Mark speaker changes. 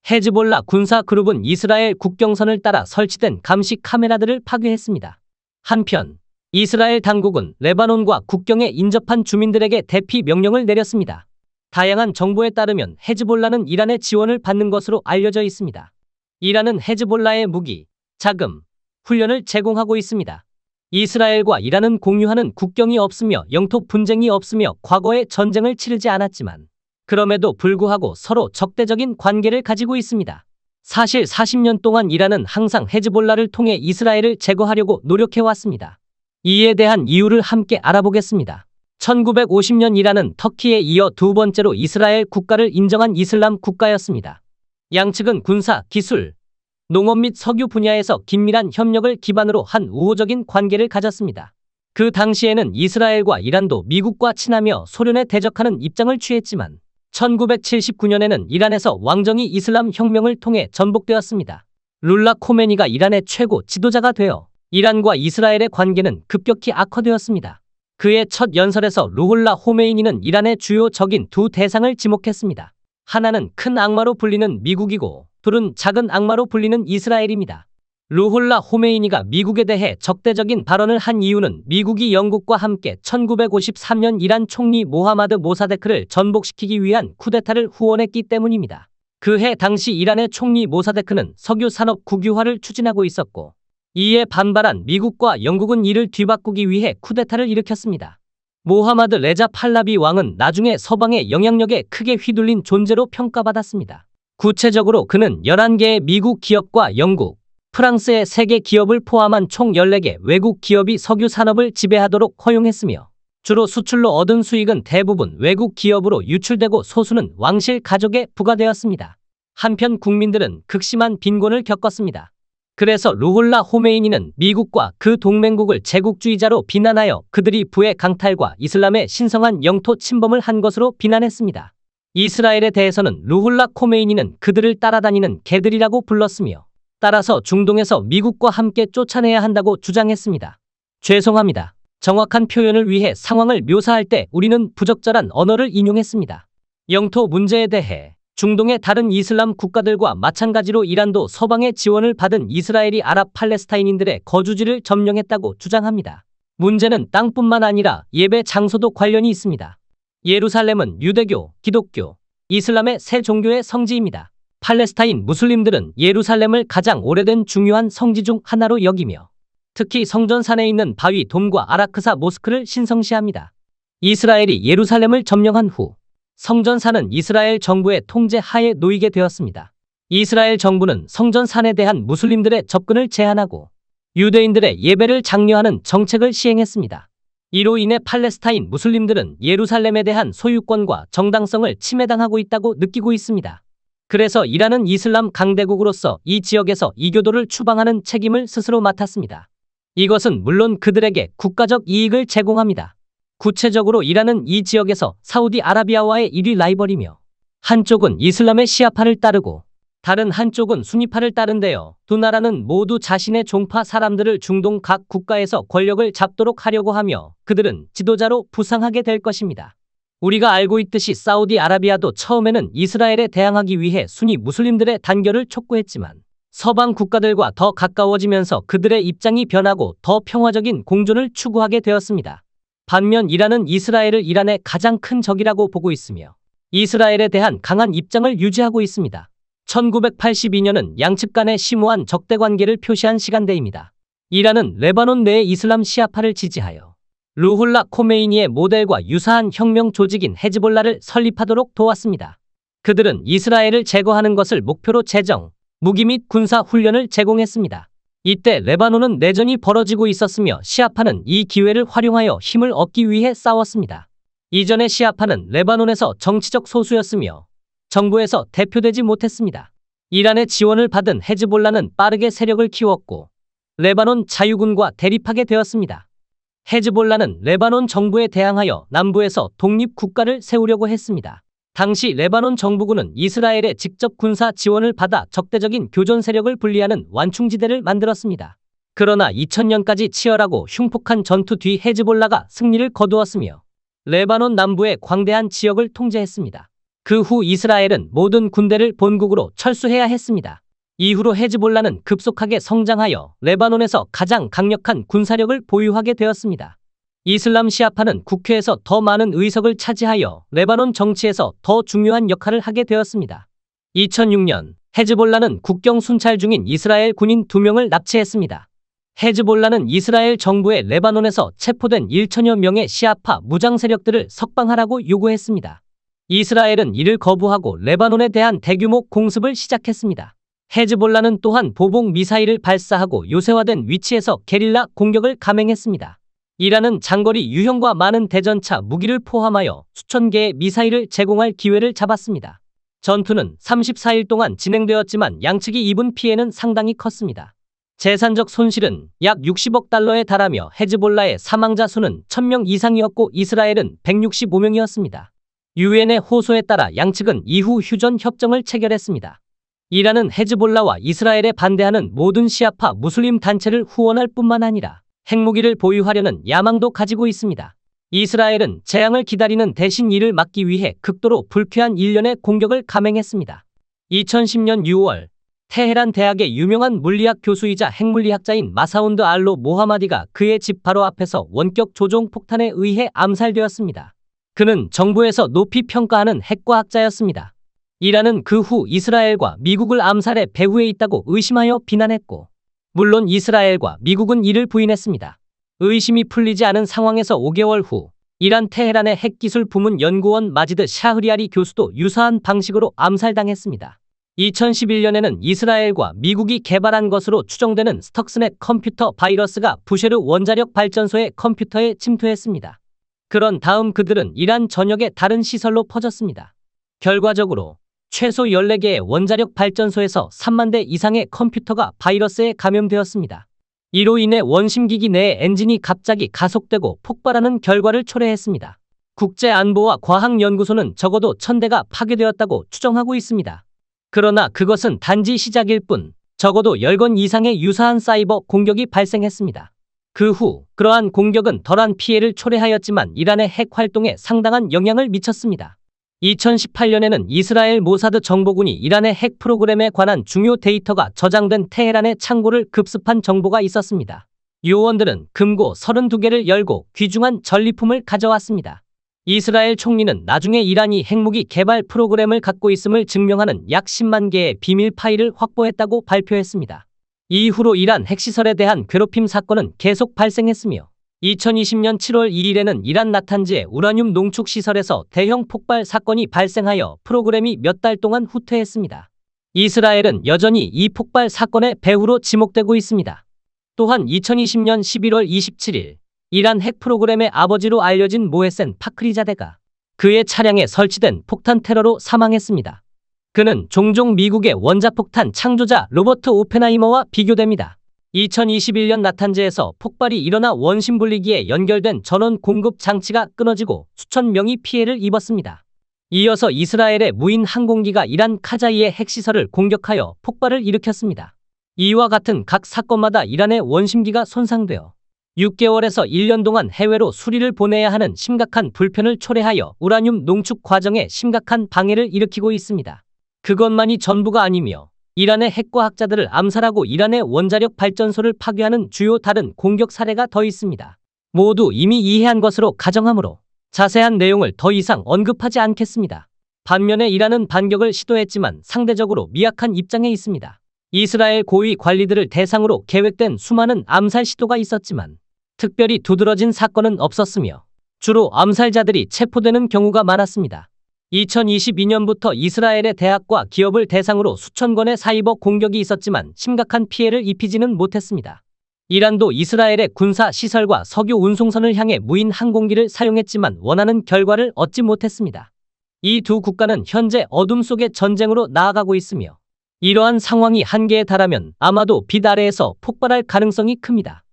Speaker 1: 헤즈볼라 군사 그룹은 이스라엘 국경선을 따라 설치된 감시 카메라들을 파괴했습니다. 한편 이스라엘 당국은 레바논과 국경에 인접한 주민들에게 대피 명령을 내렸습니다. 다양한 정보에 따르면 헤즈볼라는 이란의 지원을 받는 것으로 알려져 있습니다. 이란은 헤즈볼라의 무기, 자금, 훈련을 제공하고 있습니다. 이스라엘과 이란은 공유하는 국경이 없으며 영토 분쟁이 없으며 과거에 전쟁을 치르지 않았지만 그럼에도 불구하고 서로 적대적인 관계를 가지고 있습니다. 사실 40년 동안 이란은 항상 헤즈볼라를 통해 이스라엘을 제거하려고 노력해왔습니다. 이에 대한 이유를 함께 알아보겠습니다. 1950년 이란은 터키에 이어 두 번째로 이스라엘 국가를 인정한 이슬람 국가였습니다. 양측은 군사, 기술, 농업 및 석유 분야에서 긴밀한 협력을 기반으로 한 우호적인 관계를 가졌습니다. 그 당시에는 이스라엘과 이란도 미국과 친하며 소련에 대적하는 입장을 취했지만 1979년에는 이란에서 왕정이 이슬람 혁명을 통해 전복되었습니다. 룰라 코메니가 이란의 최고 지도자가 되어 이란과 이스라엘의 관계는 급격히 악화되었습니다. 그의 첫 연설에서 루홀라 호메이니는 이란의 주요 적인 두 대상을 지목했습니다. 하나는 큰 악마로 불리는 미국이고 둘은 작은 악마로 불리는 이스라엘입니다. 루홀라 호메이니가 미국에 대해 적대적인 발언을 한 이유는 미국이 영국과 함께 1953년 이란 총리 모하마드 모사데크를 전복시키기 위한 쿠데타를 후원했기 때문입니다. 그해 당시 이란의 총리 모사데크는 석유 산업 국유화를 추진하고 있었고 이에 반발한 미국과 영국은 이를 뒤바꾸기 위해 쿠데타를 일으켰습니다. 모하마드 레자 팔라비 왕은 나중에 서방의 영향력에 크게 휘둘린 존재로 평가받았습니다. 구체적으로 그는 11개의 미국 기업과 영국, 프랑스의 3개 기업을 포함한 총 14개 외국 기업이 석유 산업을 지배하도록 허용했으며 주로 수출로 얻은 수익은 대부분 외국 기업으로 유출되고 소수는 왕실 가족에 부과되었습니다. 한편 국민들은 극심한 빈곤을 겪었습니다. 그래서 루홀라 호메이니는 미국과 그 동맹국을 제국주의자로 비난하여 그들이 부의 강탈과 이슬람의 신성한 영토 침범을 한 것으로 비난했습니다. 이스라엘에 대해서는 루홀라 호메이니는 그들을 따라다니는 개들이라고 불렀으며 따라서 중동에서 미국과 함께 쫓아내야 한다고 주장했습니다. 죄송합니다. 정확한 표현을 위해 상황을 묘사할 때 우리는 부적절한 언어를 인용했습니다. 영토 문제에 대해 중동의 다른 이슬람 국가들과 마찬가지로 이란도 서방의 지원을 받은 이스라엘이 아랍 팔레스타인인들의 거주지를 점령했다고 주장합니다. 문제는 땅뿐만 아니라 예배 장소도 관련이 있습니다. 예루살렘은 유대교, 기독교, 이슬람의 세 종교의 성지입니다. 팔레스타인 무슬림들은 예루살렘을 가장 오래된 중요한 성지 중 하나로 여기며 특히 성전산에 있는 바위 돔과 아라크사 모스크를 신성시합니다. 이스라엘이 예루살렘을 점령한 후 성전산은 이스라엘 정부의 통제 하에 놓이게 되었습니다. 이스라엘 정부는 성전산에 대한 무슬림들의 접근을 제한하고 유대인들의 예배를 장려하는 정책을 시행했습니다. 이로 인해 팔레스타인 무슬림들은 예루살렘에 대한 소유권과 정당성을 침해당하고 있다고 느끼고 있습니다. 그래서 이란은 이슬람 강대국으로서 이 지역에서 이교도를 추방하는 책임을 스스로 맡았습니다. 이것은 물론 그들에게 국가적 이익을 제공합니다. 구체적으로 이란은 이 지역에서 사우디아라비아와의 1위 라이벌이며 한쪽은 이슬람의 시아파를 따르고 다른 한쪽은 수니파를 따른데요. 두 나라는 모두 자신의 종파 사람들을 중동 각 국가에서 권력을 잡도록 하려고 하며 그들은 지도자로 부상하게 될 것입니다. 우리가 알고 있듯이 사우디아라비아도 처음에는 이스라엘에 대항하기 위해 수니 무슬림들의 단결을 촉구했지만 서방 국가들과 더 가까워지면서 그들의 입장이 변하고 더 평화적인 공존을 추구하게 되었습니다. 반면 이란은 이스라엘을 이란의 가장 큰 적이라고 보고 있으며 이스라엘에 대한 강한 입장을 유지하고 있습니다. 1982년은 양측 간의 심오한 적대관계를 표시한 시간대입니다. 이란은 레바논 내의 이슬람 시아파를 지지하여 루홀라 코메이니의 모델과 유사한 혁명 조직인 헤즈볼라를 설립하도록 도왔습니다. 그들은 이스라엘을 제거하는 것을 목표로 재정, 무기 및 군사 훈련을 제공했습니다. 이때 레바논은 내전이 벌어지고 있었으며 시아파는 이 기회를 활용하여 힘을 얻기 위해 싸웠습니다. 이전의 시아파는 레바논에서 정치적 소수였으며 정부에서 대표되지 못했습니다. 이란의 지원을 받은 헤즈볼라는 빠르게 세력을 키웠고 레바논 자유군과 대립하게 되었습니다. 헤즈볼라는 레바논 정부에 대항하여 남부에서 독립국가를 세우려고 했습니다. 당시 레바논 정부군은 이스라엘의 직접 군사 지원을 받아 적대적인 교전 세력을 분리하는 완충지대를 만들었습니다. 그러나 2000년까지 치열하고 흉폭한 전투 뒤 헤즈볼라가 승리를 거두었으며 레바논 남부의 광대한 지역을 통제했습니다. 그 후 이스라엘은 모든 군대를 본국으로 철수해야 했습니다. 이후로 헤즈볼라는 급속하게 성장하여 레바논에서 가장 강력한 군사력을 보유하게 되었습니다. 이슬람 시아파는 국회에서 더 많은 의석을 차지하여 레바논 정치에서 더 중요한 역할을 하게 되었습니다. 2006년 헤즈볼라는 국경 순찰 중인 이스라엘 군인 2명을 납치했습니다. 헤즈볼라는 이스라엘 정부에 레바논에서 체포된 1천여 명의 시아파 무장 세력들을 석방하라고 요구했습니다. 이스라엘은 이를 거부하고 레바논에 대한 대규모 공습을 시작했습니다. 헤즈볼라는 또한 보복 미사일을 발사하고 요새화된 위치에서 게릴라 공격을 감행했습니다. 이란은 장거리 유형과 많은 대전차 무기를 포함하여 수천 개의 미사일을 제공할 기회를 잡았습니다. 전투는 34일 동안 진행되었지만 양측이 입은 피해는 상당히 컸습니다. 재산적 손실은 약 60억 달러에 달하며 헤즈볼라의 사망자 수는 1000명 이상이었고 이스라엘은 165명이었습니다. 유엔의 호소에 따라 양측은 이후 휴전 협정을 체결했습니다. 이란은 헤즈볼라와 이스라엘에 반대하는 모든 시아파 무슬림 단체를 후원할 뿐만 아니라 핵무기를 보유하려는 야망도 가지고 있습니다. 이스라엘은 재앙을 기다리는 대신 이를 막기 위해 극도로 불쾌한 일련의 공격을 감행했습니다. 2010년 6월 테헤란 대학의 유명한 물리학 교수이자 핵물리학자인 마사운드 알로 모하마디가 그의 집 바로 앞에서 원격 조종 폭탄에 의해 암살되었습니다. 그는 정부에서 높이 평가하는 핵과학자였습니다. 이란은 그 후 이스라엘과 미국을 암살해 배후에 있다고 의심하여 비난했고, 물론 이스라엘과 미국은 이를 부인했습니다. 의심이 풀리지 않은 상황에서 5개월 후 이란 테헤란의 핵기술 부문 연구원 마지드 샤흐리아리 교수도 유사한 방식으로 암살당했습니다. 2011년에는 이스라엘과 미국이 개발한 것으로 추정되는 스턱스넷 컴퓨터 바이러스가 부쉐르 원자력 발전소의 컴퓨터에 침투했습니다. 그런 다음 그들은 이란 전역의 다른 시설로 퍼졌습니다. 결과적으로 최소 14개의 원자력 발전소에서 3만 대 이상의 컴퓨터가 바이러스에 감염되었습니다. 이로 인해 원심기기 내의 엔진이 갑자기 가속되고 폭발하는 결과를 초래했습니다. 국제안보와 과학연구소는 적어도 1000대가 파괴되었다고 추정하고 있습니다. 그러나 그것은 단지 시작일 뿐, 적어도 10건 이상의 유사한 사이버 공격이 발생했습니다. 그 후 그러한 공격은 덜한 피해를 초래하였지만 이란의 핵 활동에 상당한 영향을 미쳤습니다. 2018년에는 이스라엘 모사드 정보군이 이란의 핵 프로그램에 관한 중요 데이터가 저장된 테헤란의 창고를 급습한 정보가 있었습니다. 요원들은 금고 32개를 열고 귀중한 전리품을 가져왔습니다. 이스라엘 총리는 나중에 이란이 핵무기 개발 프로그램을 갖고 있음을 증명하는 약 10만 개의 비밀 파일을 확보했다고 발표했습니다. 이후로 이란 핵시설에 대한 괴롭힘 사건은 계속 발생했으며 2020년 7월 2일에는 이란 나탄즈의 우라늄 농축 시설에서 대형 폭발 사건이 발생하여 프로그램이 몇 달 동안 후퇴했습니다. 이스라엘은 여전히 이 폭발 사건의 배후로 지목되고 있습니다. 또한 2020년 11월 27일 이란 핵 프로그램의 아버지로 알려진 모헤센 파크리자데가 그의 차량에 설치된 폭탄 테러로 사망했습니다. 그는 종종 미국의 원자폭탄 창조자 로버트 오펜하이머와 비교됩니다. 2021년 나탄즈에서 폭발이 일어나 원심 분리기에 연결된 전원 공급 장치가 끊어지고 수천 명이 피해를 입었습니다. 이어서 이스라엘의 무인 항공기가 이란 카자이의 핵시설을 공격하여 폭발을 일으켰습니다. 이와 같은 각 사건마다 이란의 원심기가 손상되어 6개월에서 1년 동안 해외로 수리를 보내야 하는 심각한 불편을 초래하여 우라늄 농축 과정에 심각한 방해를 일으키고 있습니다. 그것만이 전부가 아니며 이란의 핵과학자들을 암살하고 이란의 원자력 발전소를 파괴하는 주요 다른 공격 사례가 더 있습니다. 모두 이미 이해한 것으로 가정하므로 자세한 내용을 더 이상 언급하지 않겠습니다. 반면에 이란은 반격을 시도했지만 상대적으로 미약한 입장에 있습니다. 이스라엘 고위 관리들을 대상으로 계획된 수많은 암살 시도가 있었지만 특별히 두드러진 사건은 없었으며 주로 암살자들이 체포되는 경우가 많았습니다. 2022년부터 이스라엘의 대학과 기업을 대상으로 수천 건의 사이버 공격이 있었지만 심각한 피해를 입히지는 못했습니다. 이란도 이스라엘의 군사 시설과 석유 운송선을 향해 무인 항공기를 사용했지만 원하는 결과를 얻지 못했습니다. 이 두 국가는 현재 어둠 속의 전쟁으로 나아가고 있으며 이러한 상황이 한계에 달하면 아마도 빛 아래에서 폭발할 가능성이 큽니다.